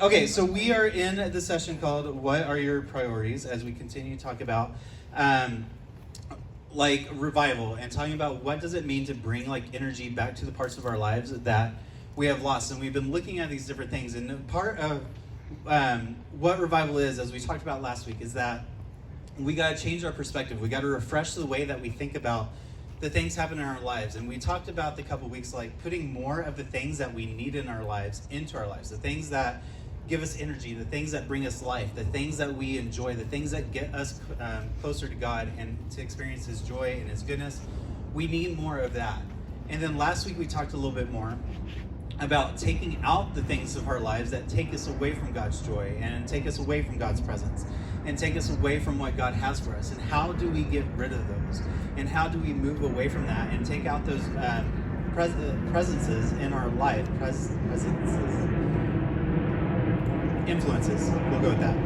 Okay, so we are in the session called "What Are Your Priorities?" as we continue to talk about um, like revival and talking about what does it mean to bring like energy back to the parts of our lives that we have lost. And we've been looking at these different things. And part of what revival is, as we talked about last week, is that we got to change our perspective. We got to refresh the way that we think about the things happen in our lives. And we talked about the couple weeks like putting more of the things that we need in our lives into our lives, the things that give us energy, the things that bring us life, the things that we enjoy, the things that get us closer to God and to experience His joy and His goodness. We need more of that. And then last week we talked a little bit more about taking out the things of our lives that take us away from God's joy and take us away from God's presence and take us away from what God has for us. And how do we get rid of those? And how do we move away from that and take out those presences in our life, influences, we'll go with that,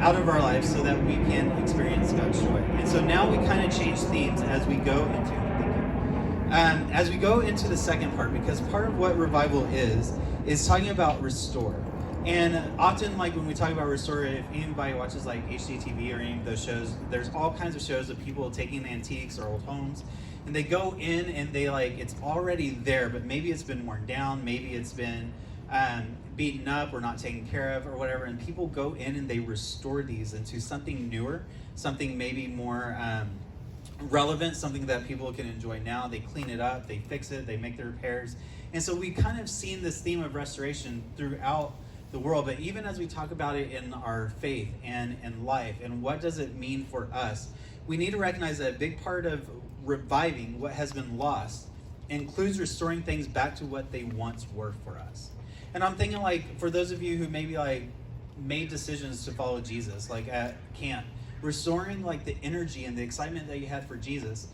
out of our lives so that we can experience God's joy. And so now we kind of change themes as we go into as we go into the second part, because part of what revival is talking about restore. And often, like when we talk about restore, if anybody watches like HGTV or any of those shows, there's all kinds of shows of people taking antiques or old homes, and they go in and they like, it's already there, but maybe it's been worn down, maybe it's been beaten up or not taken care of or whatever, and people go in and they restore these into something newer, something maybe more relevant, something that people can enjoy now. They clean it up, they fix it, they make the repairs. And so we kind of seen this theme of restoration throughout the world, but even as we talk about it in our faith and in life and what does it mean for us, we need to recognize that a big part of reviving what has been lost includes restoring things back to what they once were for us. And I'm thinking like, for those of you who maybe like made decisions to follow Jesus, like at camp, restoring like the energy and the excitement that you had for Jesus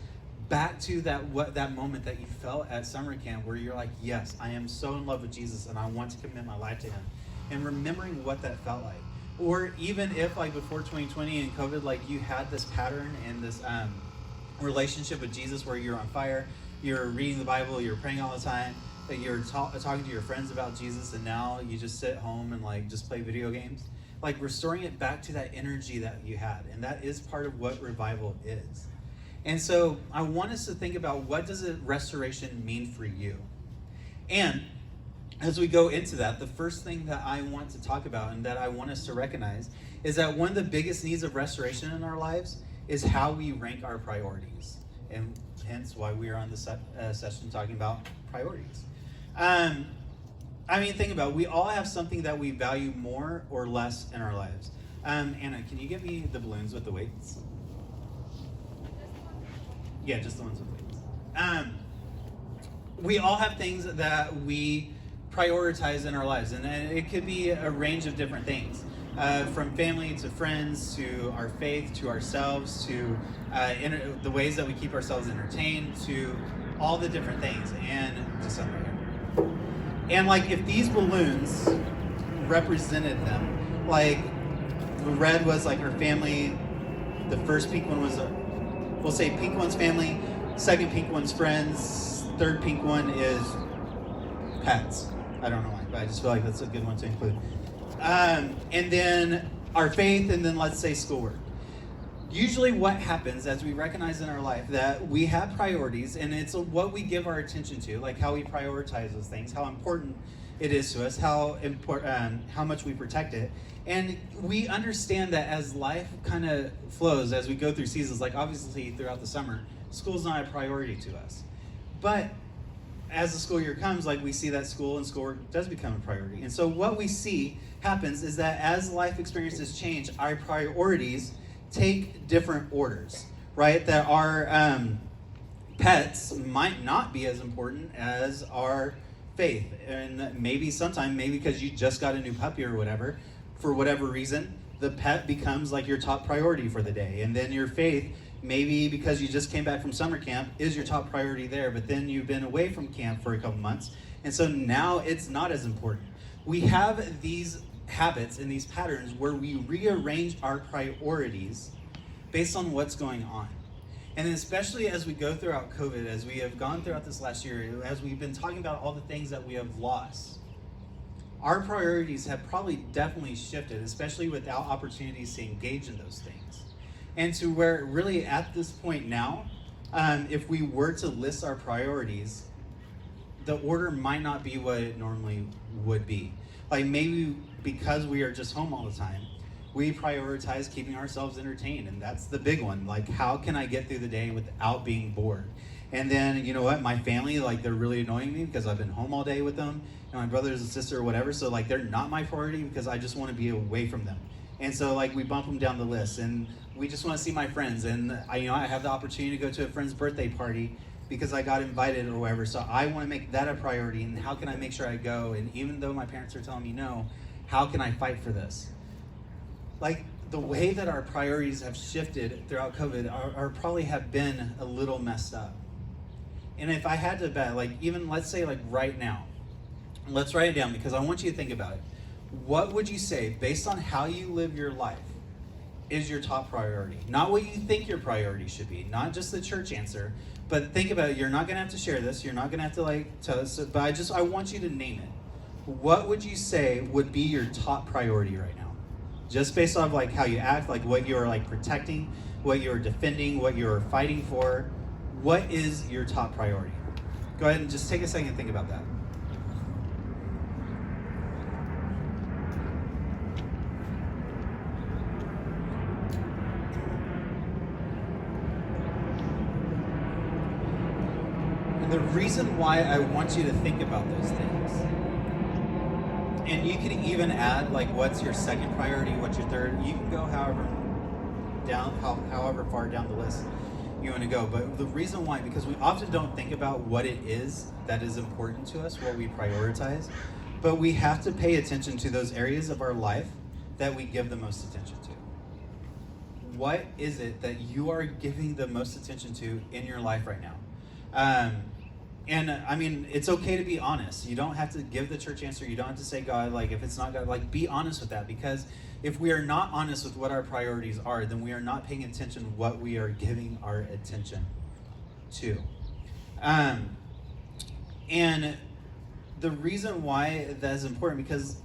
back to that moment that you felt at summer camp where you're like, yes, I am so in love with Jesus and I want to commit my life to Him. And remembering what that felt like. Or even if like before 2020 and COVID, like you had this pattern and this relationship with Jesus where you're on fire, you're reading the Bible, you're praying all the time, that you're talking to your friends about Jesus, and now you just sit home and like just play video games, like restoring it back to that energy that you had. And that is part of what revival is. And so I want us to think about, what does a restoration mean for you? And as we go into that, the first thing that I want to talk about and that I want us to recognize is that one of the biggest needs of restoration in our lives is how we rank our priorities, and hence why we are on this session talking about priorities. I mean, think about it. We all have something that we value more or less in our lives. Anna, can you get me the balloons with the weights? Yeah, just the ones with weights. We all have things that we prioritize in our lives, and it could be a range of different things. From family to friends to our faith to ourselves to the ways that we keep ourselves entertained to all the different things, and to some right here. And like if these balloons represented them, like the red was like our family, the first pink one was, we'll say pink one's family, second pink one's friends, third pink one is pets. I don't know why, but I just feel like that's a good one to include. And then our faith, and then let's say schoolwork. Usually what happens as we recognize in our life that we have priorities, and it's what we give our attention to, like how we prioritize those things, how important it is to us, how much we protect it. And we understand that as life kind of flows, as we go through seasons, like obviously throughout the summer, school's not a priority to us. But as the school year comes, like we see that school and schoolwork does become a priority. And so what we see happens is that as life experiences change, our priorities take different orders, right? That our pets might not be as important as our faith. And maybe because you just got a new puppy or whatever, for whatever reason, the pet becomes like your top priority for the day. And then your faith, maybe because you just came back from summer camp, is your top priority there, but then you've been away from camp for a couple months, and so now it's not as important. We have these habits and these patterns where we rearrange our priorities based on what's going on. And especially as we go throughout COVID, as we have gone throughout this last year, as we've been talking about all the things that we have lost, our priorities have probably definitely shifted, especially without opportunities to engage in those things. And to where really at this point now, if we were to list our priorities, the order might not be what it normally would be. Like maybe because we are just home all the time, we prioritize keeping ourselves entertained, and that's the big one. Like, how can I get through the day without being bored? And then, you know what, my family, like, they're really annoying me because I've been home all day with them, and my brothers and sister or whatever, so, like, they're not my priority because I just want to be away from them. And so, like, we bump them down the list, and we just want to see my friends, and I have the opportunity to go to a friend's birthday party because I got invited or whatever, so I want to make that a priority, and how can I make sure I go? And even though my parents are telling me no, how can I fight for this? Like, the way that our priorities have shifted throughout COVID are probably have been a little messed up. And if I had to bet, like, even let's say, like, right now, let's write it down because I want you to think about it. What would you say, based on how you live your life, is your top priority? Not what you think your priority should be, not just the church answer, but think about it. You're not going to have to share this. You're not going to have to, like, tell us, but I want you to name it. What would you say would be your top priority right now? Just based off like how you act, like what you're like protecting, what you're defending, what you're fighting for. What is your top priority? Go ahead and just take a second and think about that. And the reason why I want you to think about those things, and you can even add like what's your second priority, what's your third. You can go however far down the list you want to go. But the reason why, because we often don't think about what it is that is important to us, what we prioritize, but we have to pay attention to those areas of our life that we give the most attention to. What is it that you are giving the most attention to in your life right now? And I mean, it's okay to be honest. You don't have to give the church answer. You don't have to say God, like if it's not God, like be honest with that. Because if we are not honest with what our priorities are, then we are not paying attention to what we are giving our attention to. And the reason why that is important, because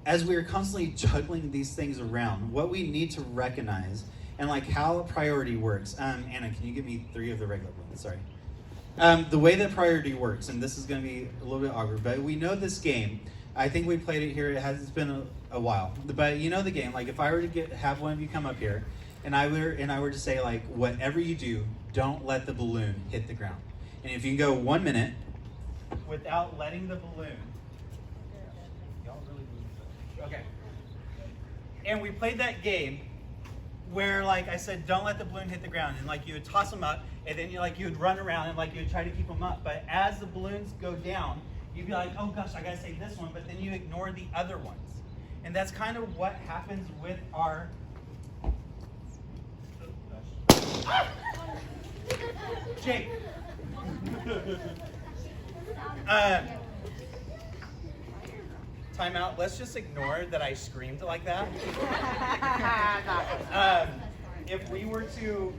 as we are constantly juggling these things around, what we need to recognize and like how priority works. Anna, can you give me 3 of the regular ones? Sorry. The way that priority works, and this is going to be a little bit awkward, but we know this game. I think we played it here. It's been a while, but you know the game. Like if I were to have one of you come up here, and I were to say like, whatever you do, don't let the balloon hit the ground. And if you can go 1 minute without letting the balloon. Y'all really believe that? Okay. And we played that game where, like I said, don't let the balloon hit the ground, and like you would toss them up, and then you would run around and like you would try to keep them up. But as the balloons go down, you'd be like, oh gosh, I gotta save this one, but then you ignore the other ones. And that's kind of what happens with our. Jake. Time out. Let's just ignore that I screamed like that. If we were to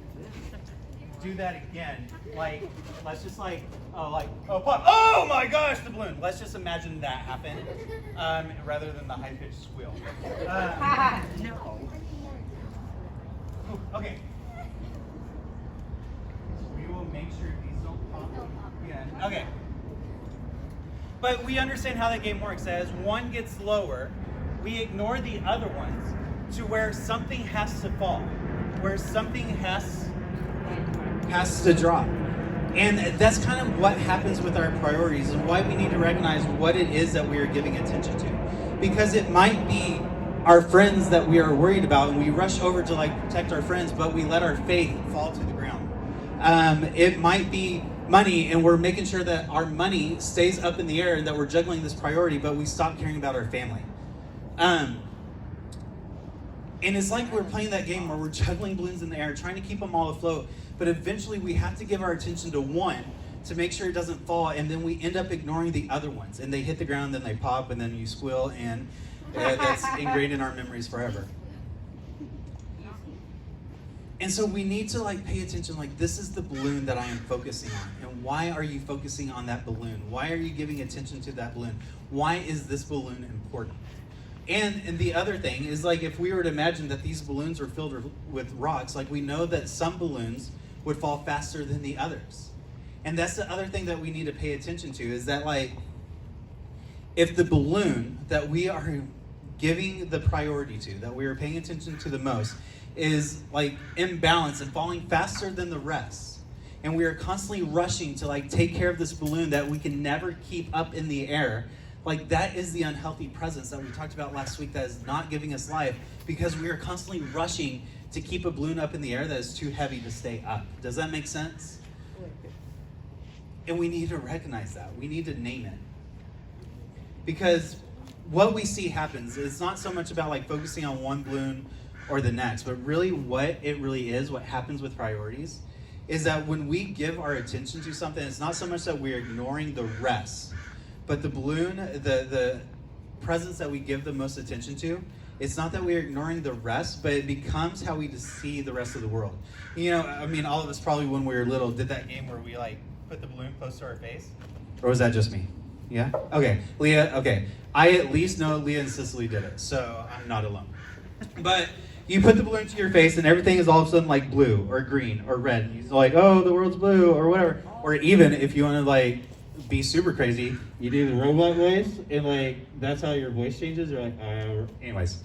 do that again, like, let's just like, oh, pop. Oh my gosh, the balloon. Let's just imagine that happen, rather than the high-pitched squeal. No. Okay. We will make sure these don't pop again. Okay. But we understand how that game works. As one gets lower, we ignore the other ones to where something has to fall, where something has to drop. And that's kind of what happens with our priorities and why we need to recognize what it is that we are giving attention to. Because it might be our friends that we are worried about and we rush over to like protect our friends, but we let our faith fall to the ground. It might be money, and we're making sure that our money stays up in the air and that we're juggling this priority, but we stop caring about our family. And it's like we're playing that game where we're juggling balloons in the air, trying to keep them all afloat, but eventually we have to give our attention to one to make sure it doesn't fall, and then we end up ignoring the other ones, and they hit the ground, then they pop, and then you squeal, and that's ingrained in our memories forever. And so we need to like pay attention, like this is the balloon that I am focusing on. And why are you focusing on that balloon? Why are you giving attention to that balloon? Why is this balloon important? And the other thing is, like, if we were to imagine that these balloons were filled with rocks, like we know that some balloons would fall faster than the others. And that's the other thing that we need to pay attention to, is that, like, if the balloon that we are giving the priority to, that we are paying attention to the most, is like imbalanced and falling faster than the rest, and we are constantly rushing to like take care of this balloon that we can never keep up in the air, like that is the unhealthy presence that we talked about last week that is not giving us life, because we are constantly rushing to keep a balloon up in the air that is too heavy to stay up. Does that make sense? And we need to recognize that. We need to name it. Because what we see happens, it's not so much about like focusing on one balloon or the next, but really what it really is, what happens with priorities, is that when we give our attention to something, it's not so much that we're ignoring the rest, but the balloon, the presence that we give the most attention to, it's not that we're ignoring the rest, but it becomes how we see the rest of the world. You know, I mean, all of us probably when we were little did that game where we like put the balloon close to our face. Or was that just me? Yeah? Okay. Leah, okay. I at least know Leah and Cicely did it, so I'm not alone. But you put the balloon to your face and everything is all of a sudden like blue or green or red. And you're like, oh, the world's blue or whatever. Or even if you want to like be super crazy, you do the robot voice and like that's how your voice changes. You're like, anyways.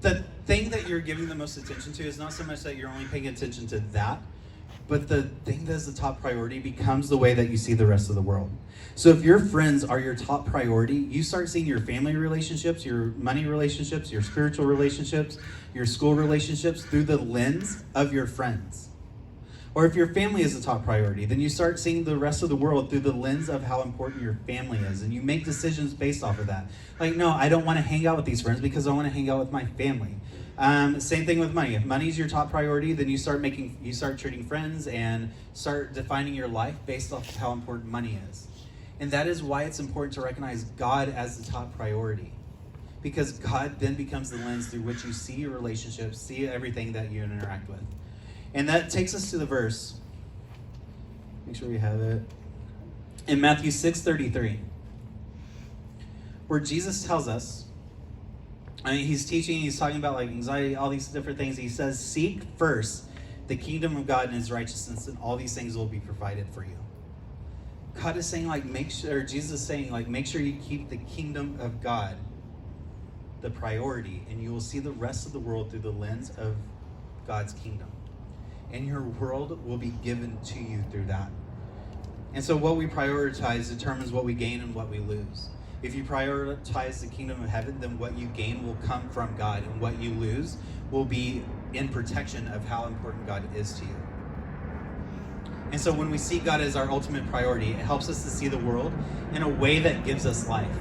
The thing that you're giving the most attention to is not so much that you're only paying attention to that, but the thing that is the top priority becomes the way that you see the rest of the world. So if your friends are your top priority, you start seeing your family relationships, your money relationships, your spiritual relationships, your school relationships through the lens of your friends. Or if your family is the top priority, then you start seeing the rest of the world through the lens of how important your family is. And you make decisions based off of that. Like, no, I don't want to hang out with these friends because I want to hang out with my family. Same thing with money. If money is your top priority, then you start treating friends and start defining your life based off of how important money is. And that is why it's important to recognize God as the top priority. Because God then becomes the lens through which you see your relationships, see everything that you interact with. And that takes us to the verse. Make sure we have it. In Matthew 6:33, where Jesus tells us, I mean, he's teaching, he's talking about like anxiety, all these different things. He says, seek first the kingdom of God and his righteousness, and all these things will be provided for you. God is saying, like, Jesus is saying, like, make sure you keep the kingdom of God the priority, and you will see the rest of the world through the lens of God's kingdom. And your world will be given to you through that. And so what we prioritize determines what we gain and what we lose. If you prioritize the kingdom of heaven, then what you gain will come from God, and what you lose will be in protection of how important God is to you. And so when we see God as our ultimate priority, it helps us to see the world in a way that gives us life.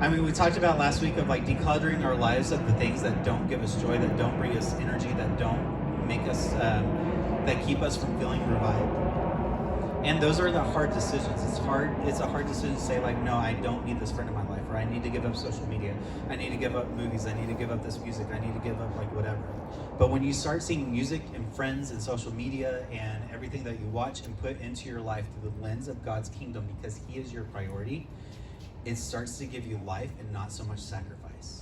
I mean, we talked about last week of like decluttering our lives of the things that don't give us joy, that don't bring us energy, that don't make us, that keep us from feeling revived. And those are the hard decisions. It's a hard decision to say like, no, I don't need this friend in my life, or I need to give up social media. I need to give up movies. I need to give up this music. I need to give up like whatever. But when you start seeing music and friends and social media and everything that you watch and put into your life through the lens of God's kingdom, because he is your priority, it starts to give you life and not so much sacrifice.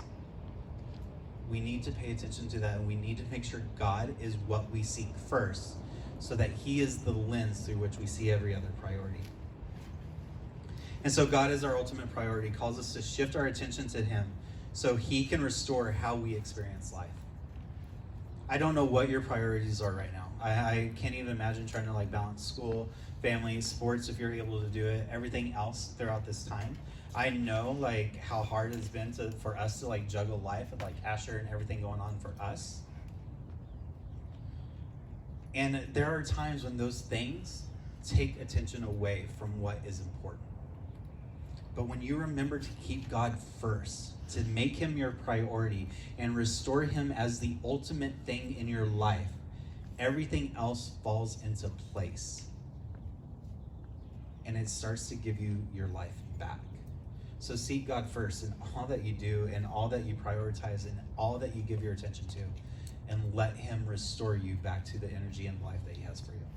We need to pay attention to that, and we need to make sure God is what we seek first, so that he is the lens through which we see every other priority. And so God is our ultimate priority, calls us to shift our attention to him so he can restore how we experience life. I don't know what your priorities are right now. I can't even imagine trying to like balance school, family, sports if you're able to do it, everything else throughout this time. I know like how hard it's been for us to like juggle life with like Asher and everything going on for us. And there are times when those things take attention away from what is important. But when you remember to keep God first, to make him your priority and restore him as the ultimate thing in your life, everything else falls into place. And it starts to give you your life back. So seek God first in all that you do and all that you prioritize and all that you give your attention to, and let him restore you back to the energy and life that he has for you.